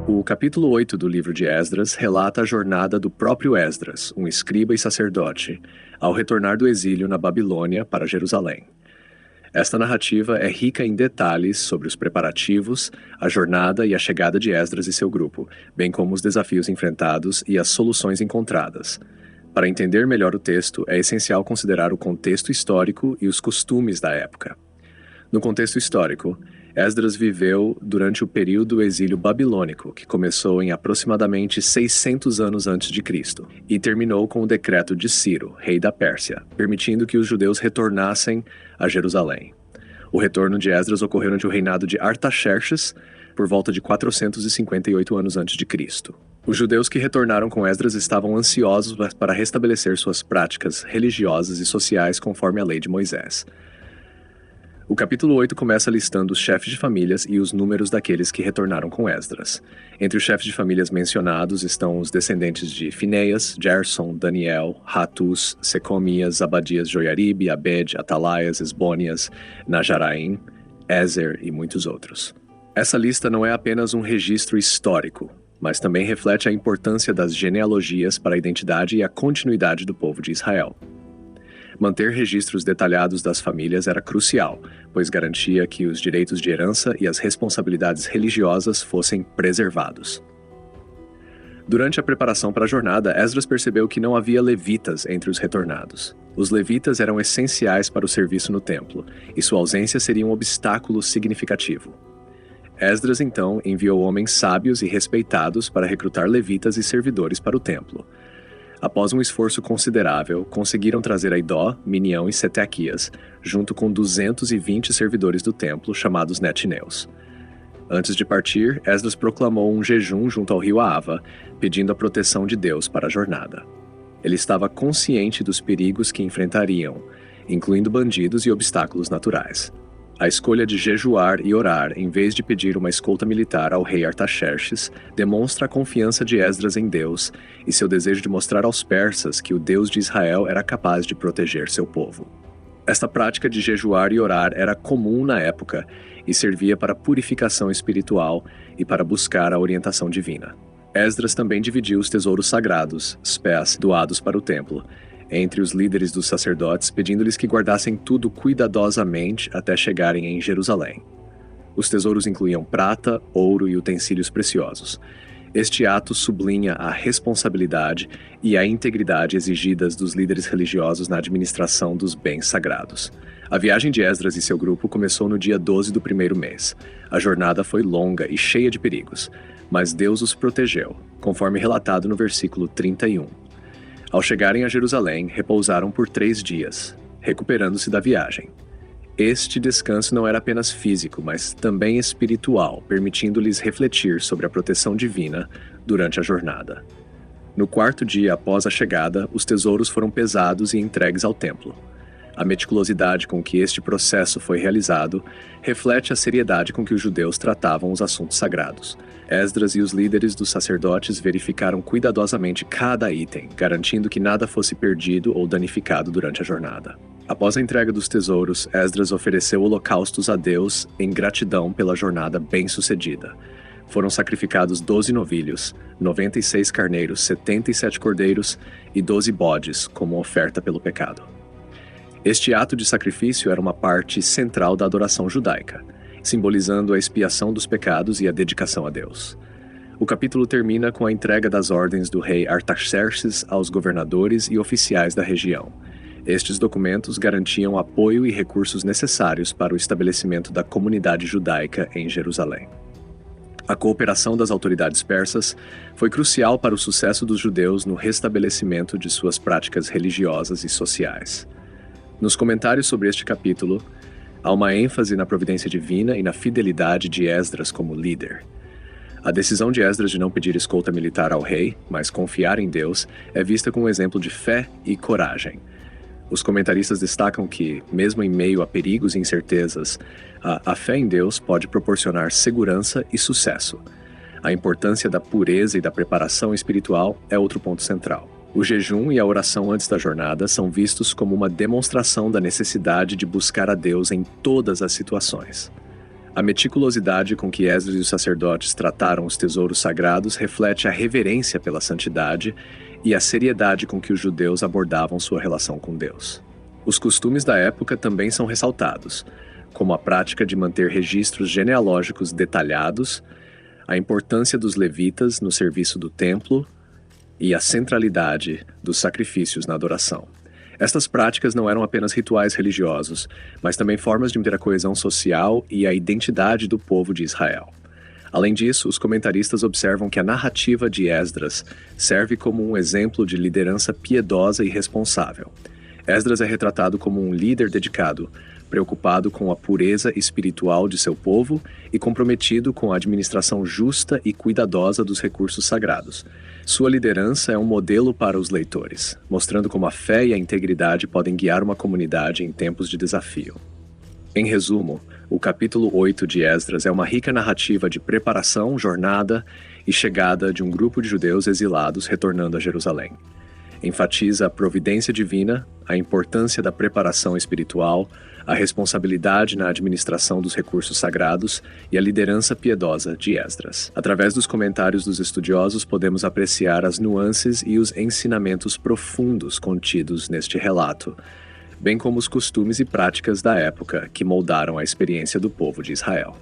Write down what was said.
O capítulo 8 do livro de Esdras relata a jornada do próprio Esdras, um escriba e sacerdote, ao retornar do exílio na Babilônia para Jerusalém. Esta narrativa é rica em detalhes sobre os preparativos, a jornada e a chegada de Esdras e seu grupo, bem como os desafios enfrentados e as soluções encontradas. Para entender melhor o texto, é essencial considerar o contexto histórico e os costumes da época. No contexto histórico, Esdras viveu durante o período do exílio babilônico, que começou em aproximadamente 600 anos antes de Cristo, e terminou com o decreto de Ciro, rei da Pérsia, permitindo que os judeus retornassem a Jerusalém. O retorno de Esdras ocorreu durante o reinado de Artaxerxes, por volta de 458 anos antes de Cristo. Os judeus que retornaram com Esdras estavam ansiosos para restabelecer suas práticas religiosas e sociais conforme a lei de Moisés. O capítulo 8 começa listando os chefes de famílias e os números daqueles que retornaram com Esdras. Entre os chefes de famílias mencionados estão os descendentes de Finéias, Gerson, Daniel, Hatus, Secomias, Zabadias, Joiaribe, Abed, Atalaias, Esbônias, Najaraim, Ezer e muitos outros. Essa lista não é apenas um registro histórico, mas também reflete a importância das genealogias para a identidade e a continuidade do povo de Israel. Manter registros detalhados das famílias era crucial, pois garantia que os direitos de herança e as responsabilidades religiosas fossem preservados. Durante a preparação para a jornada, Esdras percebeu que não havia levitas entre os retornados. Os levitas eram essenciais para o serviço no templo, e sua ausência seria um obstáculo significativo. Esdras, então, enviou homens sábios e respeitados para recrutar levitas e servidores para o templo. Após um esforço considerável, conseguiram trazer Aidó, Minião e Setequias, junto com 220 servidores do templo, chamados netineus. Antes de partir, Esdras proclamou um jejum junto ao rio Ahava, pedindo a proteção de Deus para a jornada. Ele estava consciente dos perigos que enfrentariam, incluindo bandidos e obstáculos naturais. A escolha de jejuar e orar, em vez de pedir uma escolta militar ao rei Artaxerxes, demonstra a confiança de Esdras em Deus e seu desejo de mostrar aos persas que o Deus de Israel era capaz de proteger seu povo. Esta prática de jejuar e orar era comum na época e servia para purificação espiritual e para buscar a orientação divina. Esdras também dividiu os tesouros sagrados, spés, doados para o templo, entre os líderes dos sacerdotes, pedindo-lhes que guardassem tudo cuidadosamente até chegarem em Jerusalém. Os tesouros incluíam prata, ouro e utensílios preciosos. Este ato sublinha a responsabilidade e a integridade exigidas dos líderes religiosos na administração dos bens sagrados. A viagem de Esdras e seu grupo começou no dia 12 do primeiro mês. A jornada foi longa e cheia de perigos, mas Deus os protegeu, conforme relatado no versículo 31. Ao chegarem a Jerusalém, repousaram por 3 dias, recuperando-se da viagem. Este descanso não era apenas físico, mas também espiritual, permitindo-lhes refletir sobre a proteção divina durante a jornada. No 4º dia após a chegada, os tesouros foram pesados e entregues ao templo. A meticulosidade com que este processo foi realizado reflete a seriedade com que os judeus tratavam os assuntos sagrados. Esdras e os líderes dos sacerdotes verificaram cuidadosamente cada item, garantindo que nada fosse perdido ou danificado durante a jornada. Após a entrega dos tesouros, Esdras ofereceu holocaustos a Deus em gratidão pela jornada bem-sucedida. Foram sacrificados 12 novilhos, 96 carneiros, 77 cordeiros e 12 bodes como oferta pelo pecado. Este ato de sacrifício era uma parte central da adoração judaica, simbolizando a expiação dos pecados e a dedicação a Deus. O capítulo termina com a entrega das ordens do rei Artaxerxes aos governadores e oficiais da região. Estes documentos garantiam apoio e recursos necessários para o estabelecimento da comunidade judaica em Jerusalém. A cooperação das autoridades persas foi crucial para o sucesso dos judeus no restabelecimento de suas práticas religiosas e sociais. Nos comentários sobre este capítulo, há uma ênfase na providência divina e na fidelidade de Esdras como líder. A decisão de Esdras de não pedir escolta militar ao rei, mas confiar em Deus, é vista como um exemplo de fé e coragem. Os comentaristas destacam que, mesmo em meio a perigos e incertezas, a fé em Deus pode proporcionar segurança e sucesso. A importância da pureza e da preparação espiritual é outro ponto central. O jejum e a oração antes da jornada são vistos como uma demonstração da necessidade de buscar a Deus em todas as situações. A meticulosidade com que Esdras e os sacerdotes trataram os tesouros sagrados reflete a reverência pela santidade e a seriedade com que os judeus abordavam sua relação com Deus. Os costumes da época também são ressaltados, como a prática de manter registros genealógicos detalhados, a importância dos levitas no serviço do templo e a centralidade dos sacrifícios na adoração. Estas práticas não eram apenas rituais religiosos, mas também formas de manter a coesão social e a identidade do povo de Israel. Além disso, os comentaristas observam que a narrativa de Esdras serve como um exemplo de liderança piedosa e responsável. Esdras é retratado como um líder dedicado, preocupado com a pureza espiritual de seu povo e comprometido com a administração justa e cuidadosa dos recursos sagrados. Sua liderança é um modelo para os leitores, mostrando como a fé e a integridade podem guiar uma comunidade em tempos de desafio. Em resumo, o capítulo 8 de Esdras é uma rica narrativa de preparação, jornada e chegada de um grupo de judeus exilados retornando a Jerusalém. Enfatiza a providência divina, a importância da preparação espiritual, a responsabilidade na administração dos recursos sagrados e a liderança piedosa de Esdras. Através dos comentários dos estudiosos, podemos apreciar as nuances e os ensinamentos profundos contidos neste relato, bem como os costumes e práticas da época que moldaram a experiência do povo de Israel.